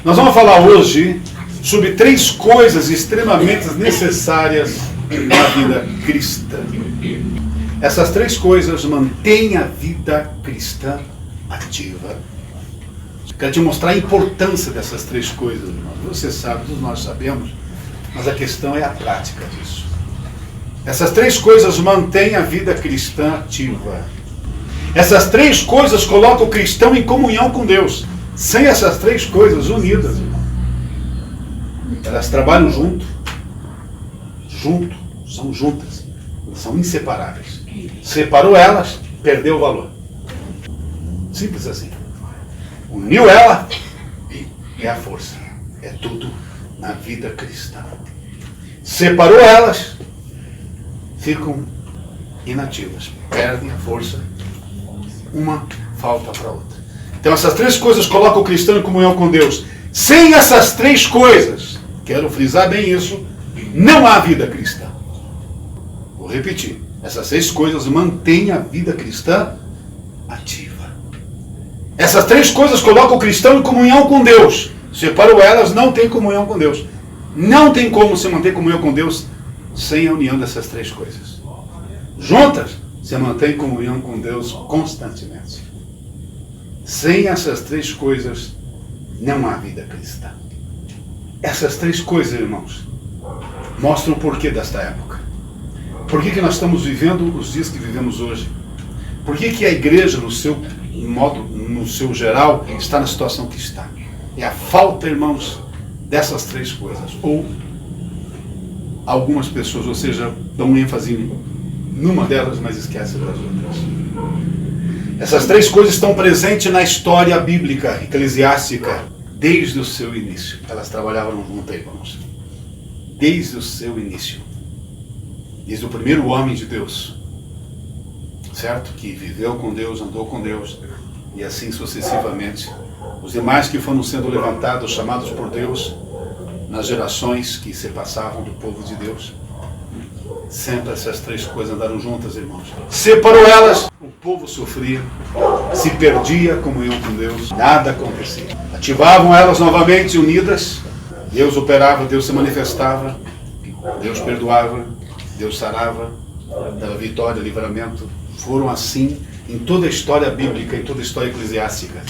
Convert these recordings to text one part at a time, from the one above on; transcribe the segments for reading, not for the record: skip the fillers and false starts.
Nós vamos falar hoje sobre 3 coisas extremamente necessárias na vida cristã. Essas 3 coisas mantêm a vida cristã ativa. Quero te mostrar a importância dessas 3 coisas, irmãos. Você sabe, todos nós sabemos, mas a questão é a prática disso. Essas 3 coisas mantêm a vida cristã ativa. Essas 3 coisas colocam o cristão em comunhão com Deus. Sem essas 3 coisas unidas, irmão, elas trabalham junto, são juntas, são inseparáveis. Separou elas, perdeu o valor. Simples assim. Uniu ela, é a força. É tudo na vida cristã. Separou elas, ficam inativas, perdem a força. Uma falta para a outra. Então essas 3 coisas colocam o cristão em comunhão com Deus. Sem essas 3 coisas, quero frisar bem isso, não há vida cristã. Vou repetir. Essas 6 coisas mantêm a vida cristã ativa. Essas 3 coisas colocam o cristão em comunhão com Deus. Separou elas, não tem comunhão com Deus. Não tem como se manter comunhão com Deus sem a união dessas 3 coisas. Juntas, se mantém comunhão com Deus constantemente. Sem essas 3 coisas, não há vida cristã. Essas 3 coisas, irmãos, mostram o porquê desta época. Por que nós estamos vivendo os dias que vivemos hoje? Por que a igreja, no seu modo, no seu geral, está na situação que está? É a falta, irmãos, dessas 3 coisas. Ou algumas pessoas, ou seja, dão ênfase numa delas, mas esquecem das outras. Essas 3 coisas estão presentes na história bíblica, eclesiástica, desde o seu início. Elas trabalhavam juntas, irmãos. Desde o seu início. Desde o primeiro homem de Deus. Certo? Que viveu com Deus, andou com Deus. E assim sucessivamente. Os demais que foram sendo levantados, chamados por Deus, nas gerações que se passavam do povo de Deus. Sempre essas 3 coisas andaram juntas, irmãos. Separou elas, o povo sofria, se perdia a comunhão com Deus, nada acontecia. Ativavam elas novamente unidas, Deus operava, Deus se manifestava, Deus perdoava, Deus sarava, dava vitória, livramento. Foram assim em toda a história bíblica, em toda a história eclesiástica,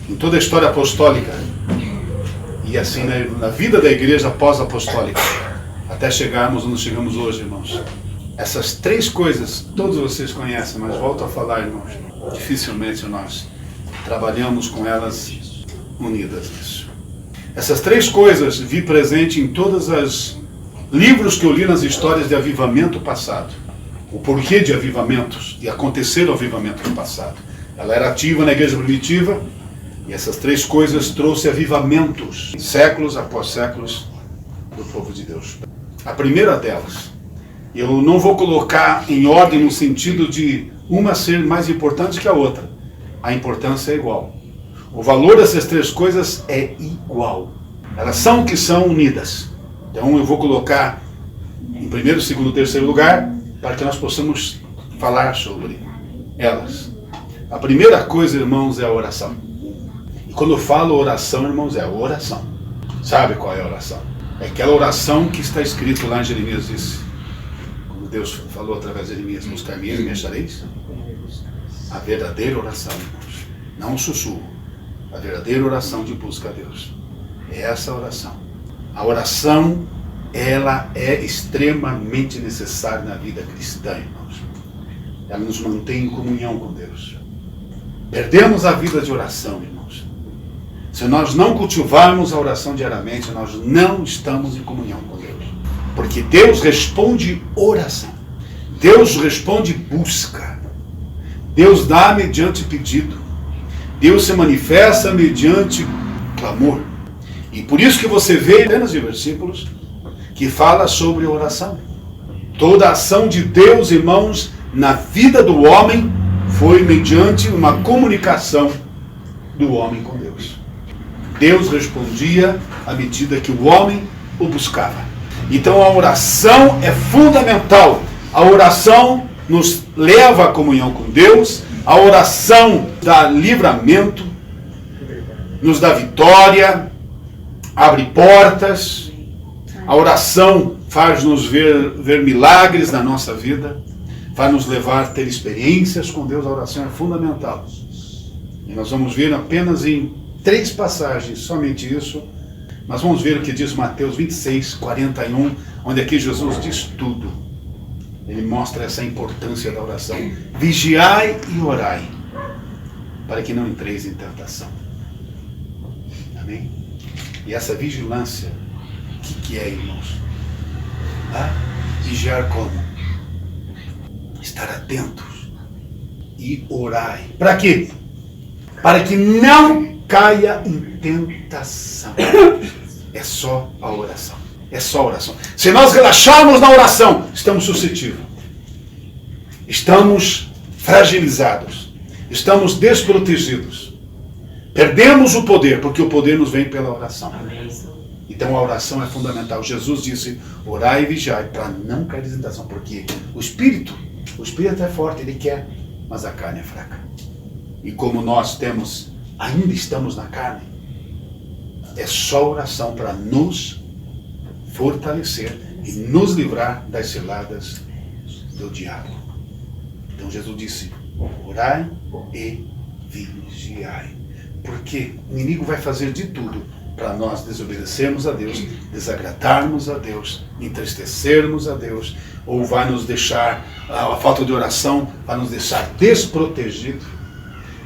em toda a história apostólica, e assim na vida da igreja pós-apostólica. Até chegarmos onde chegamos hoje, irmãos. Essas 3 coisas, todos vocês conhecem, mas volto a falar, irmãos. Dificilmente nós trabalhamos com elas unidas nisso. Essas 3 coisas vi presente em todos os livros que eu li nas histórias de avivamento passado. O porquê de avivamentos, de acontecer o avivamento no passado. Ela era ativa na igreja primitiva, e essas 3 coisas trouxe avivamentos, séculos após séculos, do povo de Deus. A primeira delas, eu não vou colocar em ordem no sentido de uma ser mais importante que a outra. A importância é igual. O valor dessas 3 coisas é igual. Elas são que são unidas. Então eu vou colocar em primeiro, segundo, terceiro lugar, para que nós possamos falar sobre elas. A primeira coisa, irmãos, é a oração. E quando eu falo oração, irmãos, é a oração. Sabe qual é a oração? É aquela oração que está escrito lá em Jeremias, disse, quando Deus falou através de Jeremias, buscar-me e me achareis. A verdadeira oração, irmãos, não um sussurro, a verdadeira oração de busca a Deus. É essa oração. A oração, ela é extremamente necessária na vida cristã, irmãos. Ela nos mantém em comunhão com Deus. Perdemos a vida de oração, irmãos. Se nós não cultivarmos a oração diariamente, nós não estamos em comunhão com Deus. Porque Deus responde oração. Deus responde busca. Deus dá mediante pedido. Deus se manifesta mediante clamor. E por isso que você vê apenas de versículos que fala sobre oração. Toda a ação de Deus, irmãos, na vida do homem foi mediante uma comunicação do homem com Deus. Deus respondia à medida que o homem o buscava. Então a oração é fundamental. A oração nos leva à comunhão com Deus. A oração dá livramento, nos dá vitória, abre portas. A oração faz-nos ver milagres na nossa vida, faz nos levar a ter experiências com Deus. A oração é fundamental. E nós vamos ver apenas em 3 passagens, somente isso. Nós vamos ver o que diz Mateus 26, 41, onde aqui Jesus diz tudo. Ele mostra essa importância da oração. Vigiai e orai, para que não entreis em tentação. Amém? E essa vigilância, o que é, irmãos? Vigiar como? Estar atentos e orai. Para quê? Para que não caia em tentação. É só a oração. É só a oração. Se nós relaxarmos na oração, estamos suscetíveis. Estamos fragilizados. Estamos desprotegidos. Perdemos o poder, porque o poder nos vem pela oração. Então a oração é fundamental. Jesus disse, orai e vigiai, para não cair em tentação. Porque o espírito é forte, ele quer, mas a carne é fraca. E como nós ainda estamos na carne, é só oração para nos fortalecer e nos livrar das ciladas do diabo. Então Jesus disse, orai e vigiai. Porque o inimigo vai fazer de tudo para nós desobedecermos a Deus, desagradarmos a Deus, entristecermos a Deus, ou vai nos deixar, a falta de oração vai nos deixar desprotegidos,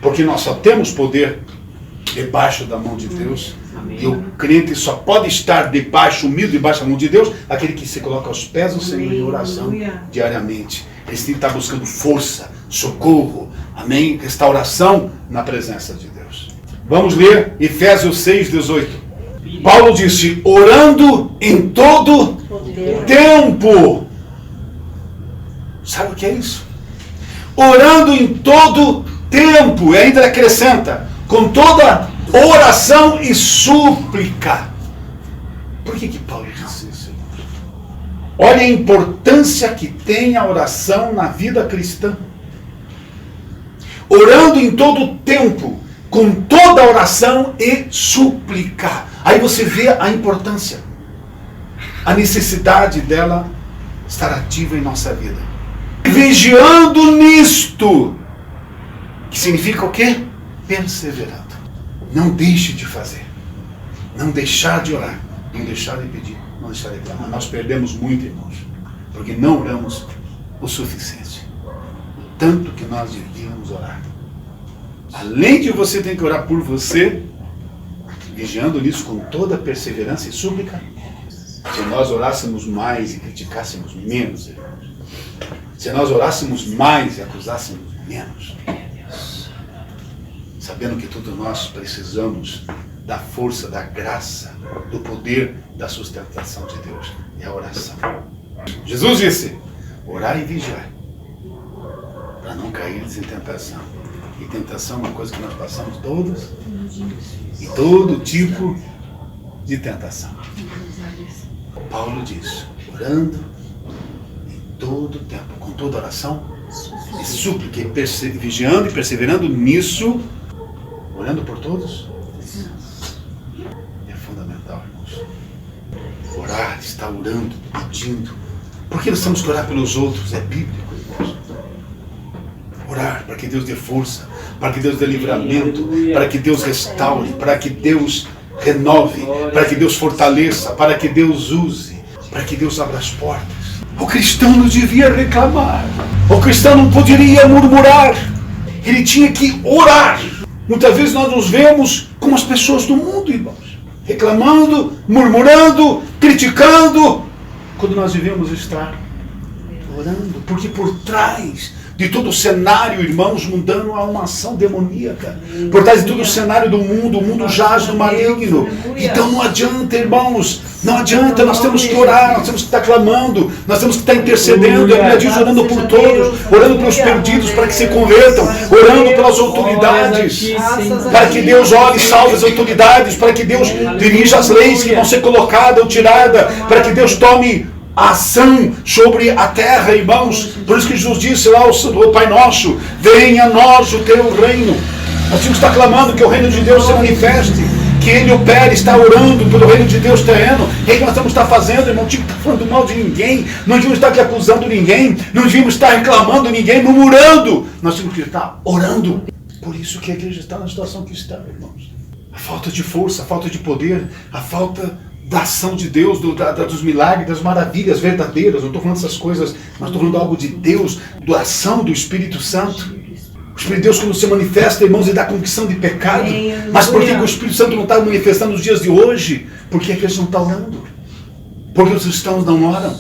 porque nós só temos poder debaixo da mão de Deus. Amém. E o crente só pode estar humilde debaixo da mão de Deus, aquele que se coloca aos pés do Senhor em oração diariamente. Ele tem que estar buscando força, socorro, amém? Restauração na presença de Deus. Vamos ler Efésios 6:18. Paulo disse, orando em todo tempo. Sabe o que é isso? Orando em todo tempo. E ainda acrescenta, com toda oração e súplica. Por que Paulo disse isso? Olha a importância que tem a oração na vida cristã. Orando em todo tempo, com toda oração e súplica. Aí você vê a importância, a necessidade dela estar ativa em nossa vida. Vigiando nisto, que significa o quê? Perseverando. Não deixe de fazer. Não deixar de orar. Não deixar de pedir. Não deixar de clamar. Nós perdemos muito, irmãos, porque não oramos o suficiente. O tanto que nós devíamos orar. Além de você ter que orar por você, vigiando nisso com toda perseverança e súplica, se nós orássemos mais e criticássemos menos, irmãos, se nós orássemos mais e acusássemos menos, sabendo que tudo nós precisamos da força, da graça, do poder, da sustentação de Deus, é a oração. Jesus disse, orar e vigiar, para não cair em tentação. E tentação é uma coisa que nós passamos todos, e todo tipo de tentação. Paulo diz, orando em todo tempo, com toda oração e súplica, vigiando e perseverando nisso, orando por todos. É fundamental, irmãos. Orar, estar orando, pedindo. Por que nós temos que orar pelos outros? É bíblico, irmãos. Orar para que Deus dê força, para que Deus dê livramento, para que Deus restaure, para que Deus renove, para que Deus fortaleça, para que Deus use, para que Deus abra as portas. O cristão não devia reclamar, o cristão não poderia murmurar, ele tinha que orar. Muitas vezes nós nos vemos como as pessoas do mundo, irmãos, reclamando, murmurando, criticando, quando nós devemos estar orando, porque por trás de todo o cenário, irmãos, mundano, há uma ação demoníaca. Por trás de todo o cenário do mundo, o mundo jaz no maligno. Então não adianta, irmãos, não adianta, nós temos que orar, nós temos que estar clamando, nós temos que estar intercedendo. A Bíblia diz, orando por todos, orando pelos perdidos para que se convertam, orando pelas autoridades, para que Deus olhe e salve as autoridades, para que Deus dirija as leis que vão ser colocadas ou tiradas, para que Deus tome a ação sobre a terra, irmãos. Por isso que Jesus disse lá ao Pai Nosso, venha a nós o teu reino. Nós temos que estar clamando que o reino de Deus se manifeste, que Ele opere, está orando pelo reino de Deus terreno. O que nós estamos fazendo, irmão? Não devíamos estar falando mal de ninguém, não devíamos estar aqui acusando ninguém, não devíamos estar reclamando ninguém, murmurando. Nós temos que estar orando. Por isso que a igreja está na situação que está, irmãos. A falta de força, a falta de poder, a falta da ação de Deus, dos milagres, das maravilhas verdadeiras. Não estou falando dessas coisas, mas estou falando algo de Deus, da ação do Espírito Santo. O Espírito de Deus, quando se manifesta, irmãos, ele dá convicção de pecado. Mas por que o Espírito Santo não está manifestando nos dias de hoje? Porque a igreja não está orando. Porque os cristãos não oram,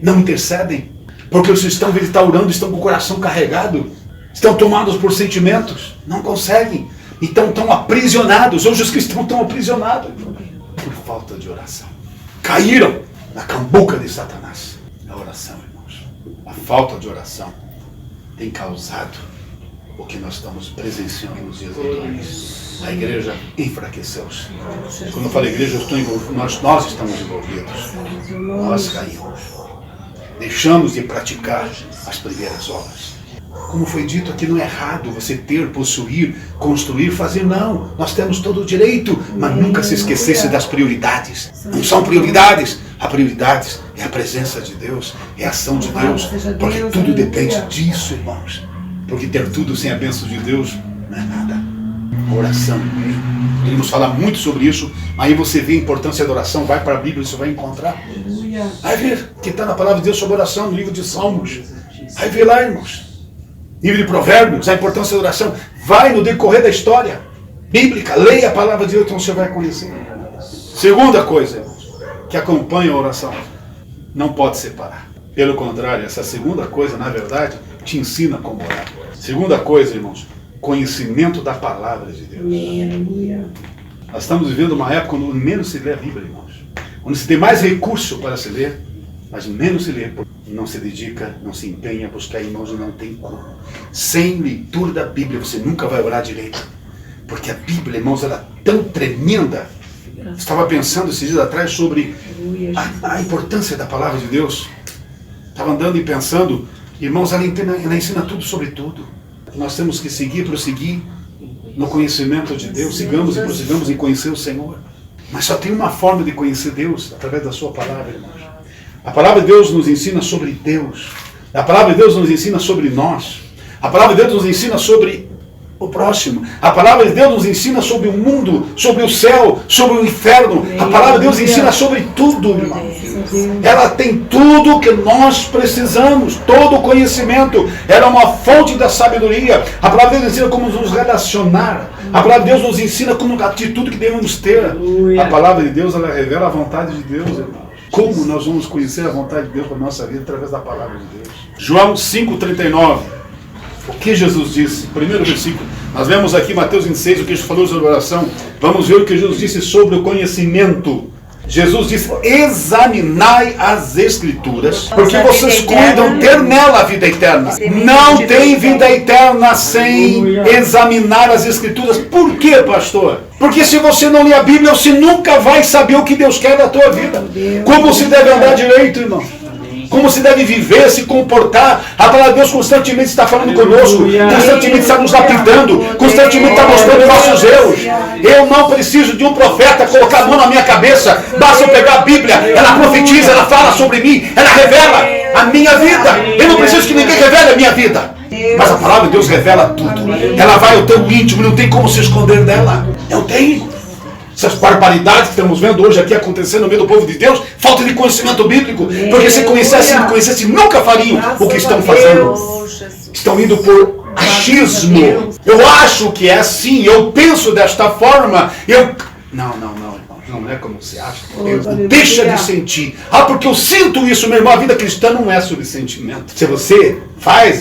não intercedem. Porque os cristãos, eles estão orando, estão com o coração carregado, estão tomados por sentimentos, não conseguem. Então estão aprisionados. Hoje os cristãos estão aprisionados por falta de oração. Caíram na cambuca de Satanás. A oração, irmãos. A falta de oração tem causado o que nós estamos presenciando nos dias atuais. A igreja enfraqueceu-se. Quando eu falo igreja, eu estou envolvido, nós estamos envolvidos. Nós caímos. Deixamos de praticar as primeiras obras. Como foi dito aqui, não é errado você ter, possuir, construir, fazer, não. Nós temos todo o direito, mas nunca se esquecesse das prioridades. Não são prioridades. A prioridade é a presença de Deus, é a ação de Deus, porque tudo depende disso, irmãos. Porque ter tudo sem a bênção de Deus não é nada. A oração. Podemos falar muito sobre isso, aí você vê a importância da oração, vai para a Bíblia e você vai encontrar. Vai ver que está na palavra de Deus sobre oração, no livro de Salmos. Vai ver lá, irmãos. Livro de Provérbios, a importância da oração. Vai no decorrer da história bíblica, leia a palavra de Deus, então você vai conhecer. Segunda coisa, irmãos, que acompanha a oração, não pode separar. Pelo contrário, essa segunda coisa, na verdade, te ensina como orar. Segunda coisa, irmãos, conhecimento da palavra de Deus. Nós estamos vivendo uma época onde menos se lê a Bíblia, irmãos. Onde se tem mais recurso para se ler, mas menos se lê. Não se dedica, não se empenha a buscar, irmãos, e não tem como. Sem leitura da Bíblia, você nunca vai orar direito. Porque a Bíblia, irmãos, ela é tão tremenda. Estava pensando esses dias atrás sobre a importância da palavra de Deus. Estava andando e pensando, irmãos, ela ensina tudo sobre tudo. Nós temos que seguir, prosseguir no conhecimento de Deus. Sigamos e prossigamos em conhecer o Senhor. Mas só tem uma forma de conhecer Deus, através da sua palavra, irmãos. A palavra de Deus nos ensina sobre Deus. A palavra de Deus nos ensina sobre nós. A palavra de Deus nos ensina sobre o próximo. A palavra de Deus nos ensina sobre o mundo, sobre o céu, sobre o inferno. A palavra de Deus ensina sobre tudo, irmãos. Ela tem tudo que nós precisamos, todo o conhecimento. Ela é uma fonte da sabedoria. A palavra de Deus nos ensina como nos relacionar. A palavra de Deus nos ensina como a atitude que devemos ter. A palavra de Deus, ela revela a vontade de Deus, irmãos. Como nós vamos conhecer a vontade de Deus para a nossa vida? Através da palavra de Deus. João 5,39. O que Jesus disse? Primeiro versículo. Nós vemos aqui Mateus 26, o que Jesus falou sobre oração. Vamos ver o que Jesus disse sobre o conhecimento. Jesus disse, examinai as Escrituras, porque vocês cuidam ter nela a vida eterna. Não tem vida eterna sem examinar as Escrituras. Por quê, pastor? Porque se você não lê a Bíblia, você nunca vai saber o que Deus quer da tua vida. Como se deve andar direito, irmão. Como se deve viver, se comportar. A palavra de Deus constantemente está falando conosco, constantemente está nos lapidando, constantemente está mostrando nossos erros. Eu não preciso de um profeta colocar a mão na minha cabeça. Basta eu pegar a Bíblia, ela profetiza, ela fala sobre mim, ela revela a minha vida. Eu não preciso que ninguém revele a minha vida. Mas a palavra de Deus revela tudo. Ela vai ao teu íntimo, não tem como se esconder dela. Não tem. Essas barbaridades que estamos vendo hoje aqui acontecendo no meio do povo de Deus, falta de conhecimento bíblico, porque se conhecessem, não conhecessem, nunca fariam o que estão fazendo. Estão indo por achismo. Eu acho que é assim, eu penso desta forma, Não, não é como você acha. Deixa de sentir. Porque eu sinto isso, meu irmão. A vida cristã não é sobre sentimento. Se você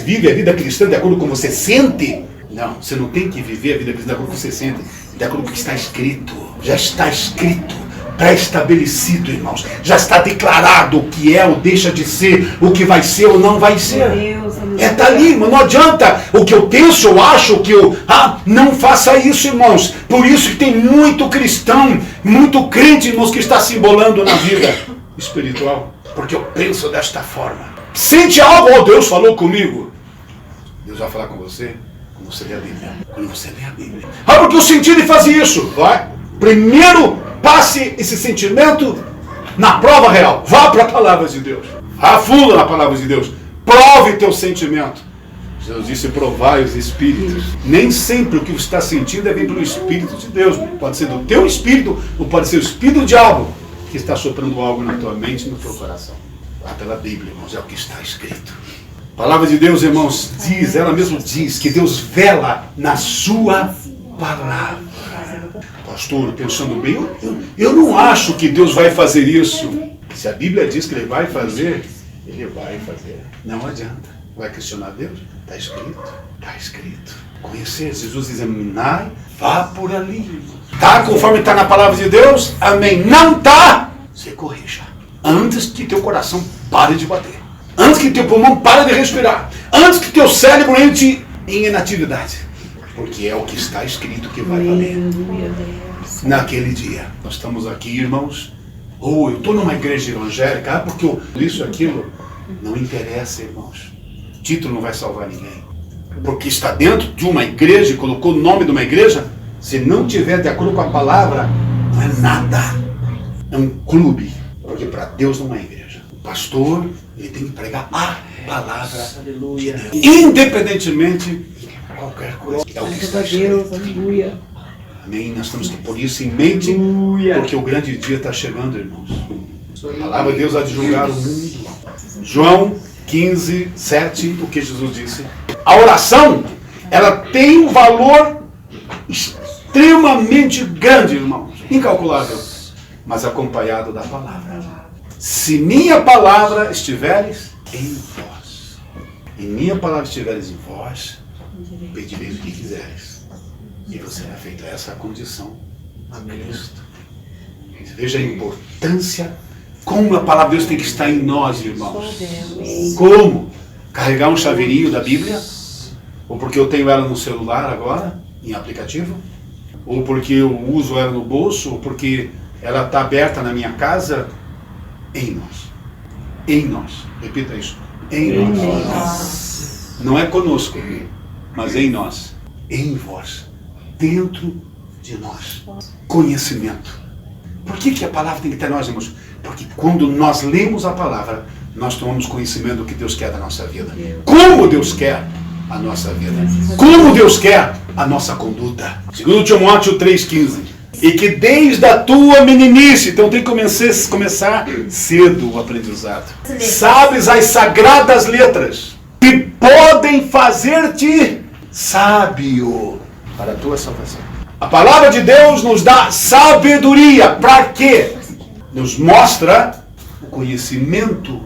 vive a vida cristã de acordo com o que você sente, não, você não tem que viver a vida cristã de acordo com o que você sente, de acordo com o que está escrito. Já está escrito, pré-estabelecido, irmãos. Já está declarado o que é ou deixa de ser, o que vai ser ou não vai ser. Está ali, irmão. Não adianta o que eu penso, eu acho, o que eu... não faça isso, irmãos. Por isso que tem muito cristão, muito crente, irmãos, que está se embolando na vida espiritual. Porque eu penso desta forma. Sente algo, Deus falou comigo. Deus vai falar com você quando você lê a Bíblia. Quando você lê a Bíblia. Porque eu senti ele fazer isso. Vai. Primeiro, passe esse sentimento na prova real. Vá para a palavra de Deus. Vá fundo na palavra de Deus. Prove teu sentimento. Jesus disse, provai os espíritos. Nem sempre o que você está sentindo é vir pelo Espírito de Deus. Pode ser do teu espírito, ou pode ser o espírito do diabo que está soprando algo na tua mente e no teu coração. Vá pela Bíblia, irmãos, é o que está escrito. A palavra de Deus, irmãos, diz, ela mesma diz, que Deus vela na sua palavra. Pastor, pensando bem, eu não acho que Deus vai fazer isso. Se a Bíblia diz que Ele vai fazer, Ele vai fazer. Não adianta. Vai questionar Deus? Está escrito. Está escrito. Conhecer, Jesus diz, examinar, vá por ali. Está conforme está na palavra de Deus? Amém. Não está? Você corrija. Antes que teu coração pare de bater. Antes que teu pulmão pare de respirar. Antes que teu cérebro entre em inatividade. Porque é o que está escrito que vai valer. Naquele dia. Nós estamos aqui, irmãos. Eu estou numa igreja evangélica, porque isso e aquilo. Não interessa, irmãos. O título não vai salvar ninguém. Porque está dentro de uma igreja e colocou o nome de uma igreja. Se não tiver de acordo com a palavra, não é nada. É um clube. Porque para Deus não é igreja. O pastor, ele tem que pregar a palavra de Deus. Independentemente de qualquer coisa. É o que está escrito. Amém? Nós temos que pôr isso em mente. Porque o grande dia está chegando, irmãos. A palavra de Deus há de julgar o mundo. João 15, 7, o que Jesus disse. A oração, ela tem um valor extremamente grande, irmãos. Incalculável. Mas acompanhado da palavra. Se minha palavra estiveres em vós, e minha palavra estiveres em vós, pedireis o que quiseres. E você será feito. Essa é a condição a Cristo. Veja a importância. Como a palavra de Deus tem que estar em nós, irmãos. Como? Carregar um chaveirinho da Bíblia? Ou porque eu tenho ela no celular agora, em aplicativo? Ou porque eu uso ela no bolso? Ou porque ela está aberta na minha casa? Em nós. Em nós. Repita isso. Em nós. Não é conosco, mas em nós. Em vós. Dentro de nós. Conhecimento. Por que a palavra tem que ter nós, irmãos? Porque quando nós lemos a palavra, nós tomamos conhecimento do que Deus quer da nossa vida. Como Deus quer a nossa vida. Como Deus quer a nossa conduta. Segundo Timóteo 3,15. E que desde a tua meninice, então tem que começar cedo o aprendizado. Sabes as sagradas letras que podem fazer-te sábio para a tua salvação. A palavra de Deus nos dá sabedoria. Para quê? Nos mostra o conhecimento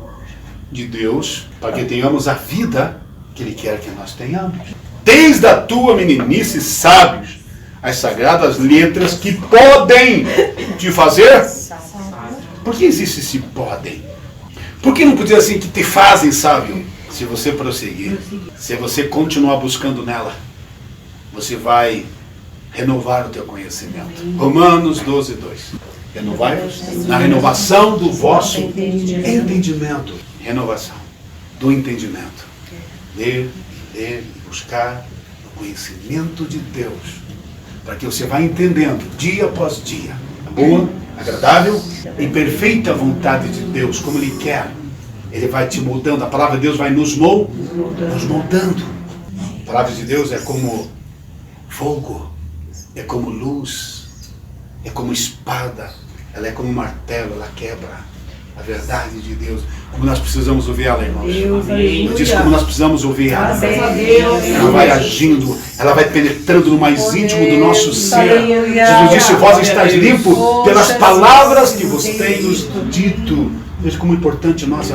de Deus para que tenhamos a vida que Ele quer que nós tenhamos. Desde a tua meninice sabes as sagradas letras que podem te fazer. Por que existe esse podem? Por que não podia assim que te fazem sábio? Se você prosseguir, se você continuar buscando nela, você vai renovar o teu conhecimento. Romanos 12, 2. Renovai-vos na renovação do vosso entendimento. Renovação do entendimento. Ler e buscar o conhecimento de Deus. Para que você vá entendendo, dia após dia, a boa, agradável e perfeita vontade de Deus, como Ele quer. Ele vai te moldando. A palavra de Deus vai nos moldando. A palavra de Deus é como fogo. É como luz, é como espada, ela é como martelo, ela quebra a verdade de Deus. Como nós precisamos ouvir ela, irmãos. Eu disse como nós precisamos ouvir ela. Ela vai agindo, ela vai penetrando no mais íntimo do nosso ser. Jesus disse, vós estáis limpo pelas palavras que vos tenho dito. Veja como é importante nós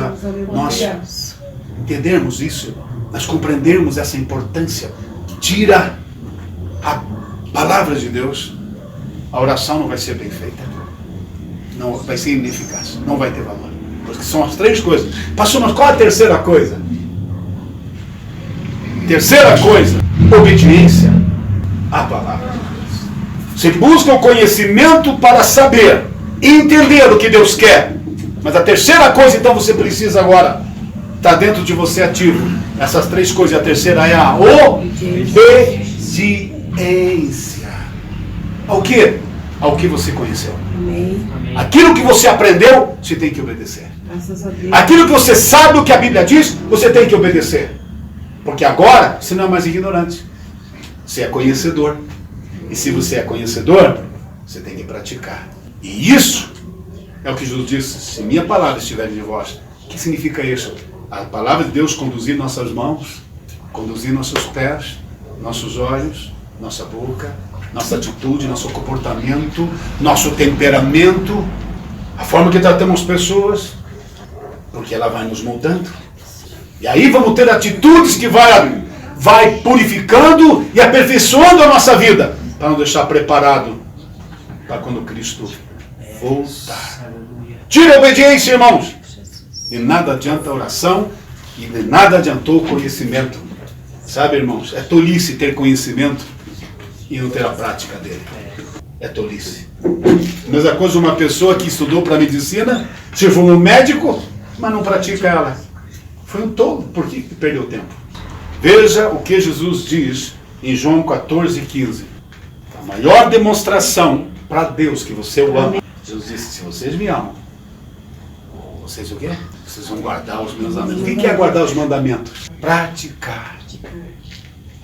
entendermos isso, nós compreendermos essa importância. Tira a palavra de Deus, a oração não vai ser bem feita. Não vai ser ineficaz. Não vai ter valor. Porque são as três coisas. Pastor, mas qual a terceira coisa? Terceira coisa, obediência à palavra de Deus. Você busca o conhecimento para saber e entender o que Deus quer. Mas a terceira coisa, então, você precisa agora estar dentro de você ativo. Essas três coisas. A terceira é a obediência. O quê? ao que você conheceu. Amém. Aquilo que você aprendeu, você tem que obedecer. Graças a Deus. Aquilo que você sabe o que a Bíblia diz, você tem que obedecer. Porque agora você não é mais ignorante. Você é conhecedor. E se você é conhecedor, você tem que praticar. E isso é o que Jesus disse: se minha palavra estiver em vós. O que significa isso? A palavra de Deus conduzir nossas mãos, conduzir nossos pés, nossos olhos, nossa boca, nossa atitude, nosso comportamento, nosso temperamento, a forma que tratamos pessoas, porque ela vai nos moldando. E aí vamos ter atitudes que vai purificando e aperfeiçoando a nossa vida, para nos deixar preparado para quando Cristo voltar. Tira a obediência, irmãos. De nada adianta a oração e de nada adiantou o conhecimento. Sabe, irmãos, é tolice ter conhecimento e não ter a prática dele. É tolice. Mesma coisa uma pessoa que estudou para medicina, se formou médico, mas não pratica ela. Foi um tolo. Por que perdeu tempo? Veja o que Jesus diz em João 14:15. A maior demonstração para Deus que você o ama. Jesus disse: se vocês me amam, vocês o quê? Vocês vão guardar os meus mandamentos. O que é guardar os mandamentos? Praticar.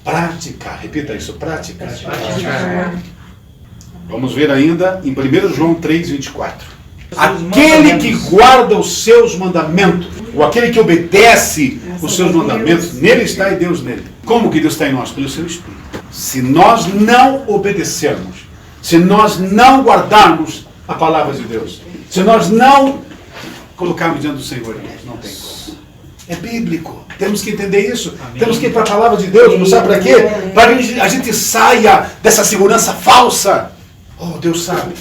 Praticar. Repita isso. Praticar. Vamos ver ainda em 1 João 3:24. Aquele que guarda os seus mandamentos, ou aquele que obedece os seus mandamentos, nele está e Deus nele. Como que Deus está em nós? Pelo seu Espírito. Se nós não obedecermos, se nós não guardarmos a palavra de Deus, se nós não colocarmos diante do Senhor, não tem como. É bíblico. Temos que entender isso. Amém. Temos que ir para a palavra de Deus. Não sabe para quê? Para que a gente saia dessa segurança falsa. Oh, Deus sabe.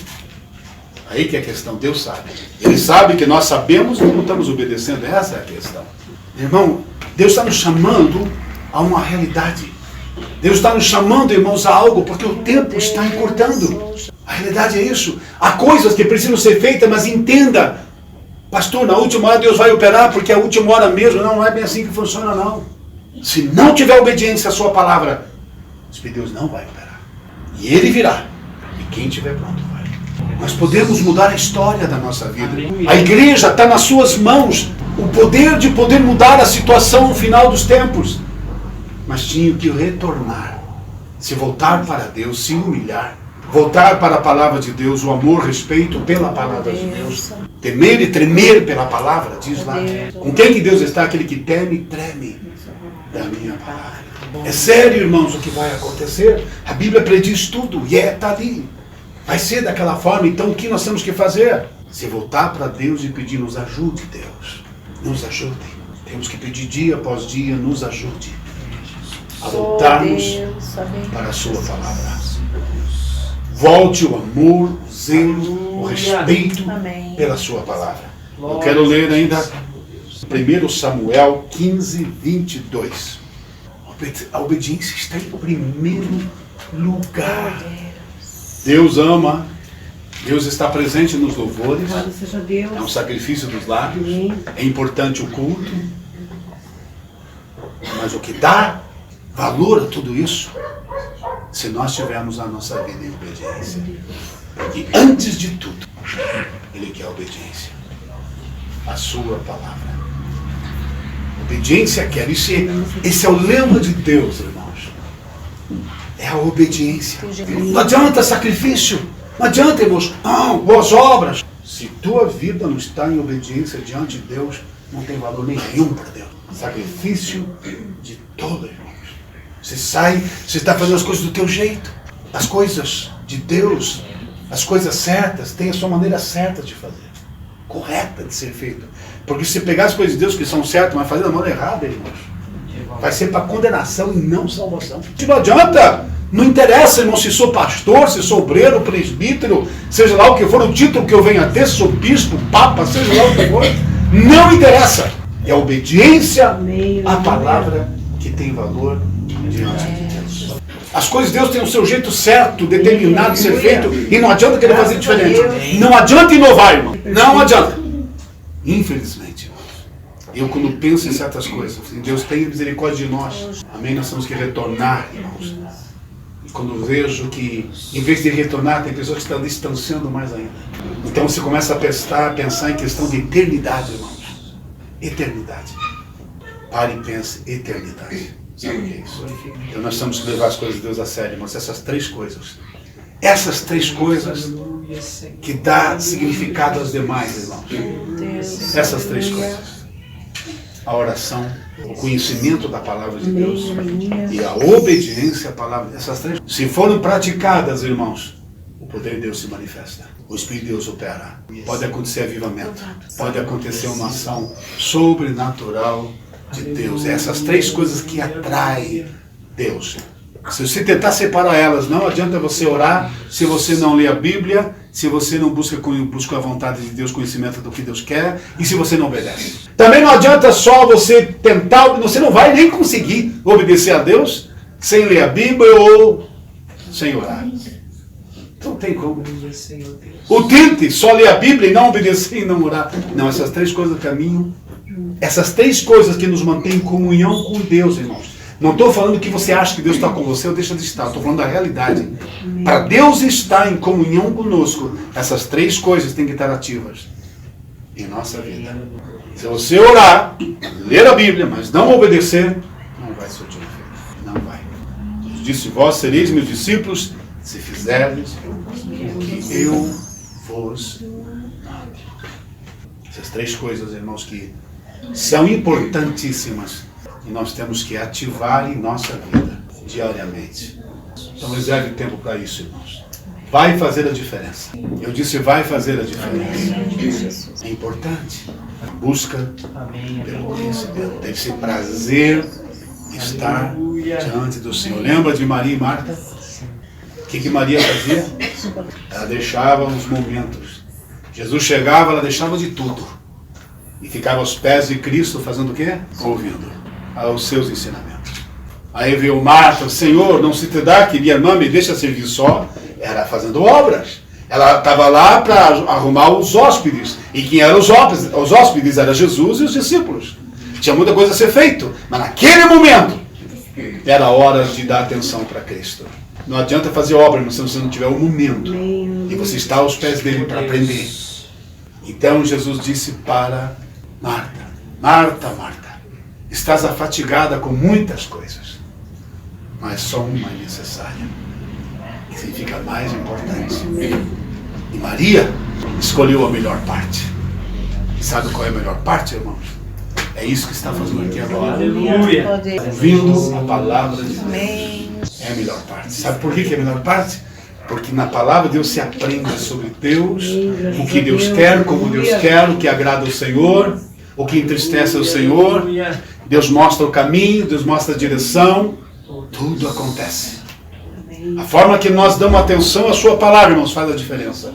Aí que é a questão. Deus sabe. Ele sabe que nós sabemos e não estamos obedecendo. Essa é a questão. Irmão, Deus está nos chamando a uma realidade. Deus está nos chamando, irmãos, a algo, porque o tempo está encurtando. A realidade é isso. Há coisas que precisam ser feitas, mas entenda. Pastor, na última hora Deus vai operar, porque é a última hora mesmo. Não é bem assim que funciona, não. Se não tiver obediência à sua palavra, Deus não vai operar. E Ele virá. E quem estiver pronto vai. Nós podemos mudar a história da nossa vida. A igreja está nas suas mãos. O poder de poder mudar a situação no final dos tempos. Mas tinha que retornar. Se voltar para Deus, se humilhar. Voltar para a palavra de Deus, o amor, respeito pela palavra de Deus. Temer e tremer pela palavra, diz lá. Com quem que Deus está? Aquele que teme e treme da minha palavra. É sério, irmãos, o que vai acontecer. A Bíblia prediz tudo e está ali. Vai ser daquela forma, então o que nós temos que fazer? Se voltar para Deus e pedir, nos ajude, Deus. Nos ajude. Temos que pedir dia após dia, nos ajude a voltarmos para a sua palavra. Volte o amor, o zelo, o respeito pela sua palavra. Eu quero ler ainda 1 Samuel 15:22. A obediência está em primeiro lugar. Deus ama, Deus está presente nos louvores. É um sacrifício dos lábios. É importante o culto. Mas o que dá valor a tudo isso, se nós tivermos a nossa vida em obediência. E antes de tudo, Ele quer a obediência. A sua palavra. Obediência quer. Esse é o lema de Deus, irmãos. É a obediência. Não adianta sacrifício. Não adianta, irmãos. Não, boas obras. Se tua vida não está em obediência diante de Deus, não tem valor nenhum para Deus. Sacrifício de todo, irmãos. Você sai, você está fazendo as coisas do teu jeito. As coisas de Deus, as coisas certas, tem a sua maneira certa de fazer. Correta de ser feita. Porque se você pegar as coisas de Deus que são certas, mas fazer da maneira errada, irmãos, vai ser para condenação e não salvação. Não adianta. Não interessa, irmão, se sou pastor, se sou obreiro, presbítero, seja lá o que for o título que eu venha a ter, se sou bispo, papa, seja lá o que for. Não interessa. É a obediência à palavra que tem valor diante de Deus. As coisas de Deus têm o seu jeito certo, determinado de ser feito, e não adianta querer fazer diferente. Não adianta inovar, irmão. Não adianta. Infelizmente, irmãos, eu quando penso em certas coisas, Deus tenha misericórdia de nós. Amém? Nós temos que retornar, irmãos. E quando vejo que, em vez de retornar, tem pessoas que estão distanciando mais ainda. Então você começa a pensar em questão de eternidade, irmãos. Eternidade. Pare e pense, eternidade. Sabe o que é isso? Então nós temos que levar as coisas de Deus a sério, irmãos. Essas três coisas que dá significado às demais, irmãos. Essas três coisas. A oração, o conhecimento da palavra de Deus e a obediência à palavra. Essas três, se forem praticadas, irmãos, o poder de Deus se manifesta. O Espírito de Deus opera. Pode acontecer avivamento. Pode acontecer uma ação sobrenatural de Deus. É essas três coisas que atraem Deus. Se você tentar separar elas, não adianta você orar se você não lê a Bíblia, se você não busca a vontade de Deus, conhecimento do que Deus quer, e se você não obedece. Também não adianta só você tentar, você não vai nem conseguir obedecer a Deus sem ler a Bíblia ou sem orar. Não tem como. O tente só ler a Bíblia e não obedecer e não orar. Não, essas três coisas caminham. Essas três coisas que nos mantêm em comunhão com Deus, irmãos. Não estou falando que você acha que Deus está com você ou deixa de estar. Estou falando da realidade. Para Deus estar em comunhão conosco, essas três coisas têm que estar ativas em nossa vida. Se você orar, ler a Bíblia, mas não obedecer, não vai surtir efeito. Não vai. Jesus disse: vós sereis meus discípulos se fizerdes o que eu vos mando. Essas três coisas, irmãos, que são importantíssimas. E nós temos que ativar em nossa vida, diariamente. Então reserve tempo para isso, irmãos. Vai fazer a diferença. Eu disse, vai fazer a diferença. É importante. Busca pelo conhecimento. Deve ser prazer estar diante do Senhor. Lembra de Maria e Marta? O que Maria fazia? Ela deixava os momentos. Jesus chegava, ela deixava de tudo. E ficava aos pés de Cristo fazendo o quê? Ouvindo aos seus ensinamentos. Aí veio Marta: Senhor, não se te dá que minha irmã me deixa servir só? Era fazendo obras. Ela estava lá para arrumar os hóspedes. E quem eram os hóspedes? Os hóspedes eram Jesus e os discípulos. Tinha muita coisa a ser feita. Mas naquele momento, era hora de dar atenção para Cristo. Não adianta fazer obra se você não tiver o momento. E você está aos pés dele para aprender. Então Jesus disse para Marta: Marta, Marta, estás afatigada com muitas coisas, mas só uma é necessária, que significa mais importante. E Maria escolheu a melhor parte. E sabe qual é a melhor parte, irmãos? É isso que está fazendo aqui agora. Aleluia. Ouvindo a palavra de Deus. É a melhor parte. Sabe por que é a melhor parte? Porque na palavra de Deus se aprende sobre Deus, o que Deus quer, como Deus quer, o que agrada ao Senhor, o que entristece ao Senhor. Deus mostra o caminho, Deus mostra a direção, tudo acontece. A forma que nós damos atenção à sua palavra, irmãos, faz a diferença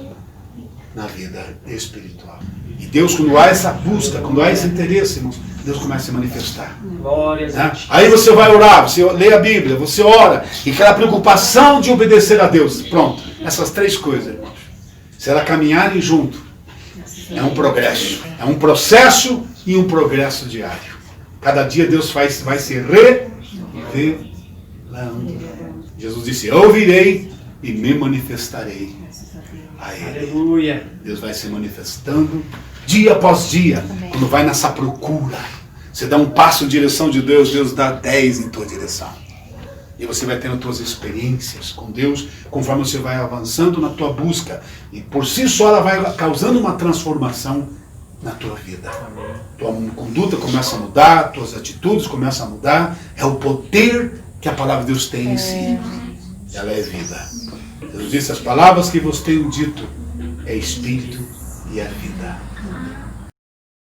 na vida espiritual. E Deus, quando há essa busca, quando há esse interesse, irmãos, Deus começa a se manifestar. Né? Aí você vai orar, você lê a Bíblia, você ora, e aquela preocupação de obedecer a Deus. Pronto, essas três coisas, irmãos, se elas caminharem junto, é um progresso, é um processo e um progresso diário. Cada dia Deus vai se revelando. Jesus disse: eu ouvirei e me manifestarei a Ele. Aleluia. Deus vai se manifestando dia após dia, quando vai nessa procura. Você dá um passo em direção de Deus, Deus dá 10 em tua direção. E você vai tendo tuas experiências com Deus, conforme você vai avançando na tua busca. E por si só ela vai causando uma transformação na tua vida. Tua conduta começa a mudar, tuas atitudes começam a mudar. É o poder que a palavra de Deus tem em si. Ela é vida. Deus disse: as palavras que vos tenho dito é espírito e é vida.